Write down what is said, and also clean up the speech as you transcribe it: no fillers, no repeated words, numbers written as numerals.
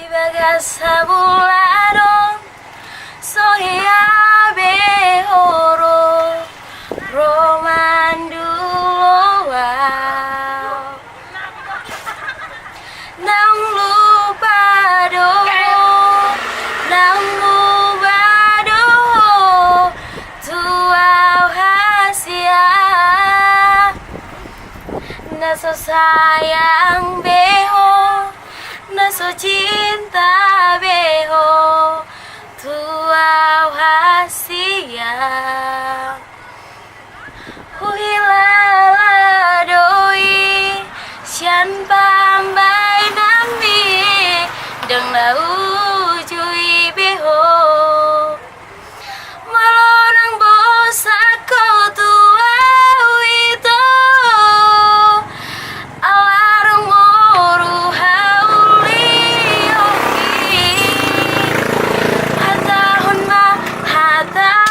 Ibaga sabulado Sohia behoro Romanduloa Nang lupado Nang lupado Tuau hasia Naso sayang beho Naso cinta beho Tuau hasia Huilala doi Sian pambai nambi Deng lau cui beho Malonang bosako tuau itu Alarang moru hauli oki Hatahun ma hatah